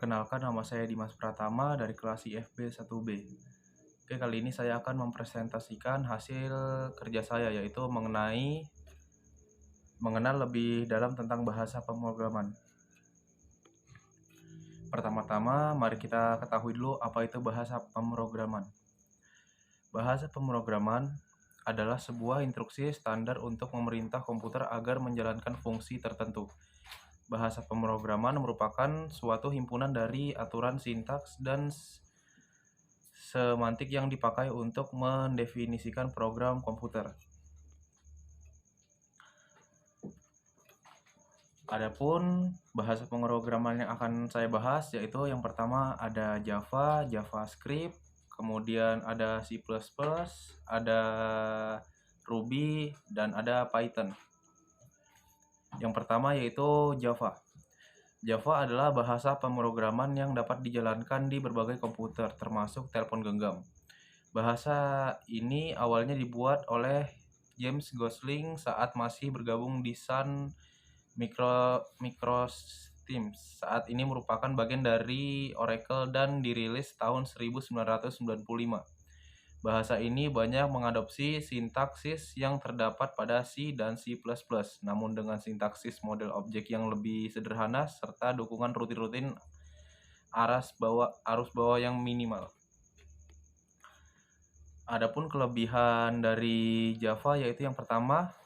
Perkenalkan, nama saya Dimas Pratama dari kelas IFB 1B. Oke, kali ini saya akan mempresentasikan hasil kerja saya, yaitu mengenal lebih dalam tentang bahasa pemrograman. Pertama-tama, mari kita ketahui dulu apa itu bahasa pemrograman. Bahasa pemrograman adalah sebuah instruksi standar untuk memerintah komputer agar menjalankan fungsi tertentu. Bahasa pemrograman merupakan suatu himpunan dari aturan sintaks dan semantik yang dipakai untuk mendefinisikan program komputer. Adapun bahasa pemrograman yang akan saya bahas yaitu yang pertama ada Java, JavaScript, kemudian ada C++, ada Ruby, dan ada Python. Yang pertama yaitu Java. Java adalah bahasa pemrograman yang dapat dijalankan di berbagai komputer, termasuk telepon genggam. Bahasa ini awalnya dibuat oleh James Gosling saat masih bergabung di Sun Microsystems. Saat ini merupakan bagian dari Oracle dan dirilis tahun 1995. Bahasa ini banyak mengadopsi sintaksis yang terdapat pada C dan C++, namun dengan sintaksis model objek yang lebih sederhana serta dukungan rutin arus bawah yang minimal. Adapun kelebihan dari Java yaitu yang pertama,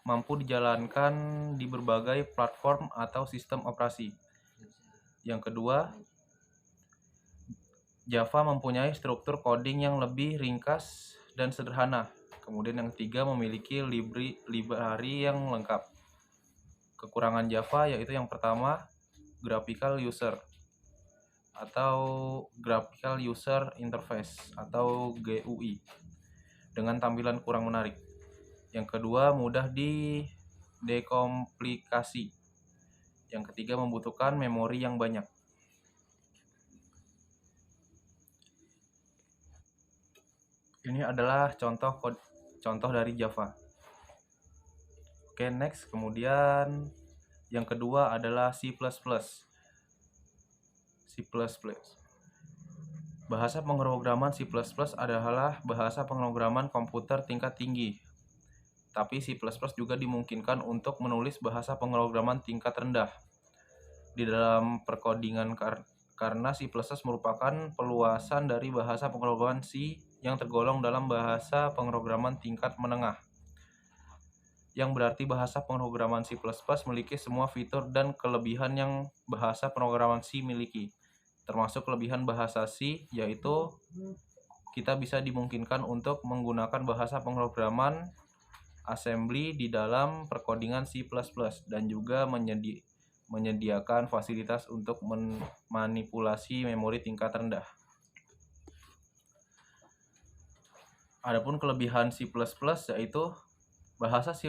mampu dijalankan di berbagai platform atau sistem operasi. Yang kedua, Java mempunyai struktur coding yang lebih ringkas dan sederhana. Kemudian yang ketiga, memiliki library yang lengkap. Kekurangan Java yaitu yang pertama, graphical user interface atau GUI dengan tampilan kurang menarik. Yang kedua, mudah didekomplikasi. Yang ketiga, membutuhkan memori yang banyak. Ini adalah contoh dari Java. Oke, next. Kemudian yang kedua adalah C++. Bahasa pemrograman C++ adalah bahasa pemrograman komputer tingkat tinggi. Tapi C++ juga dimungkinkan untuk menulis bahasa pemrograman tingkat rendah di dalam perkodingan karena C++ merupakan perluasan dari bahasa pemrograman C yang tergolong dalam bahasa pemrograman tingkat menengah. Yang berarti bahasa pemrograman C++ memiliki semua fitur dan kelebihan yang bahasa pemrograman C miliki. Termasuk kelebihan bahasa C yaitu kita bisa dimungkinkan untuk menggunakan bahasa pemrograman assembly di dalam perkodingan C++ dan juga menyediakan fasilitas untuk memanipulasi memori tingkat rendah. Adapun kelebihan C++ yaitu bahasa C++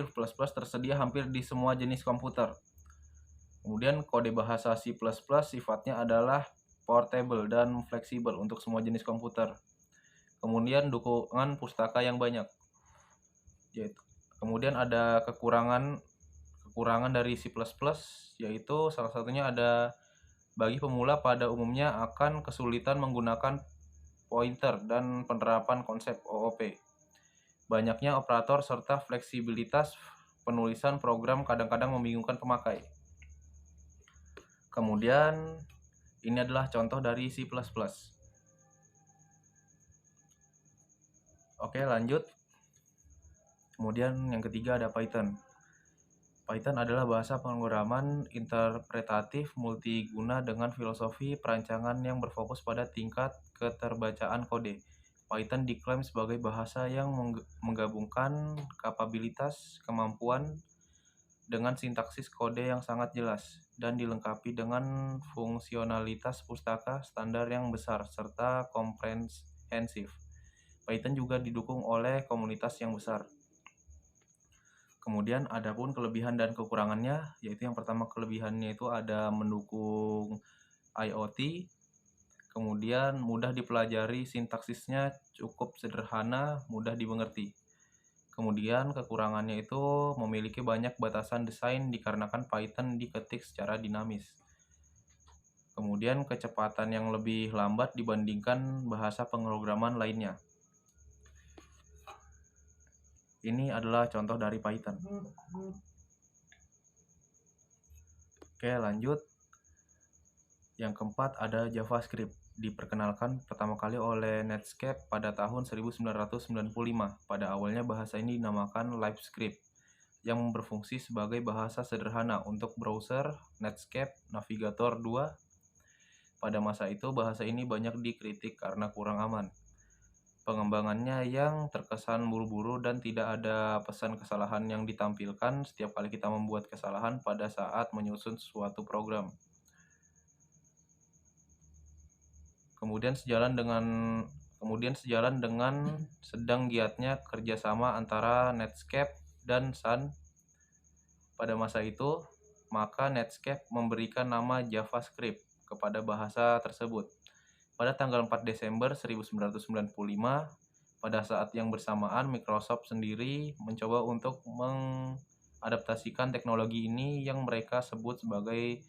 tersedia hampir di semua jenis komputer. Kemudian kode bahasa C++ sifatnya adalah portable dan fleksibel untuk semua jenis komputer. Kemudian dukungan pustaka yang banyak. Kemudian ada kekurangan dari C++ yaitu salah satunya ada bagi pemula pada umumnya akan kesulitan menggunakan pointer dan penerapan konsep OOP. Banyaknya operator serta fleksibilitas penulisan program kadang-kadang membingungkan pemakai. Kemudian ini adalah contoh dari C++. Oke, lanjut. Kemudian yang ketiga ada Python. Python adalah bahasa pemrograman interpretatif multiguna dengan filosofi perancangan yang berfokus pada tingkat keterbacaan kode. Python diklaim sebagai bahasa yang menggabungkan kapabilitas kemampuan dengan sintaksis kode yang sangat jelas dan dilengkapi dengan fungsionalitas pustaka standar yang besar serta komprehensif. Python juga didukung oleh komunitas yang besar. Kemudian adapun kelebihan dan kekurangannya, yaitu yang pertama kelebihannya itu ada mendukung IoT, kemudian mudah dipelajari, sintaksisnya cukup sederhana, mudah dimengerti. Kemudian kekurangannya itu memiliki banyak batasan desain dikarenakan Python diketik secara dinamis. Kemudian kecepatan yang lebih lambat dibandingkan bahasa pemrograman lainnya. Ini adalah contoh dari Python. Oke, lanjut. Yang keempat ada JavaScript. Diperkenalkan pertama kali oleh Netscape pada tahun 1995. Pada awalnya bahasa ini dinamakan LiveScript, yang berfungsi sebagai bahasa sederhana untuk browser Netscape Navigator 2. Pada masa itu bahasa ini banyak dikritik karena kurang aman. Pengembangannya yang terkesan buru-buru dan tidak ada pesan kesalahan yang ditampilkan setiap kali kita membuat kesalahan pada saat menyusun suatu program. Kemudian sejalan dengan sedang giatnya kerjasama antara Netscape dan Sun pada masa itu, maka Netscape memberikan nama JavaScript kepada bahasa tersebut. Pada tanggal 4 Desember 1995, pada saat yang bersamaan Microsoft sendiri mencoba untuk mengadaptasikan teknologi ini yang mereka sebut sebagai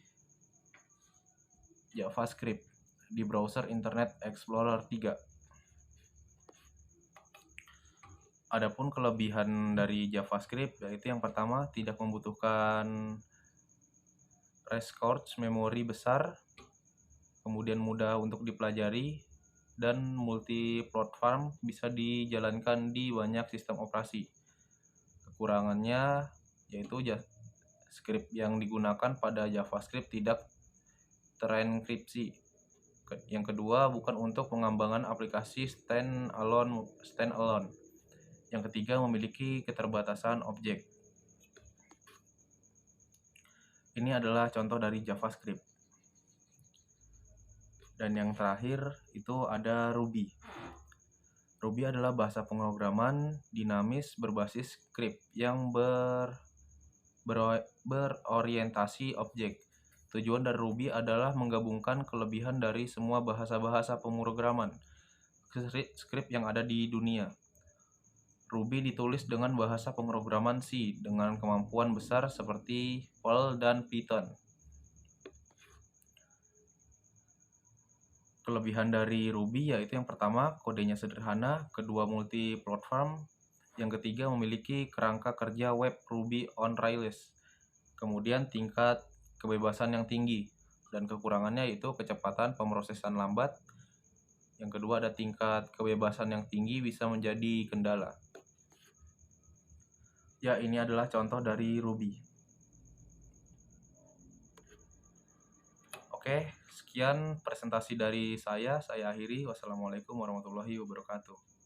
JavaScript di browser Internet Explorer 3. Adapun kelebihan dari JavaScript yaitu yang pertama, tidak membutuhkan resource memori besar, kemudian mudah untuk dipelajari, dan multi-platform bisa dijalankan di banyak sistem operasi. Kekurangannya yaitu script yang digunakan pada JavaScript tidak terenkripsi. Yang kedua, bukan untuk pengembangan aplikasi standalone. Yang ketiga, memiliki keterbatasan objek. Ini adalah contoh dari JavaScript. Dan yang terakhir itu ada Ruby. Ruby adalah bahasa pemrograman dinamis berbasis script yang berorientasi objek. Tujuan dari Ruby adalah menggabungkan kelebihan dari semua bahasa-bahasa pemrograman script yang ada di dunia. Ruby ditulis dengan bahasa pemrograman C dengan kemampuan besar seperti Perl dan Python. Kelebihan dari Ruby yaitu yang pertama, kodenya sederhana, kedua multi-platform, yang ketiga memiliki kerangka kerja web Ruby on Rails, kemudian tingkat kebebasan yang tinggi, dan kekurangannya yaitu kecepatan pemrosesan lambat. Yang kedua ada tingkat kebebasan yang tinggi bisa menjadi kendala. Ya, ini adalah contoh dari Ruby. Oke, sekian presentasi dari saya akhiri. Wassalamualaikum warahmatullahi wabarakatuh.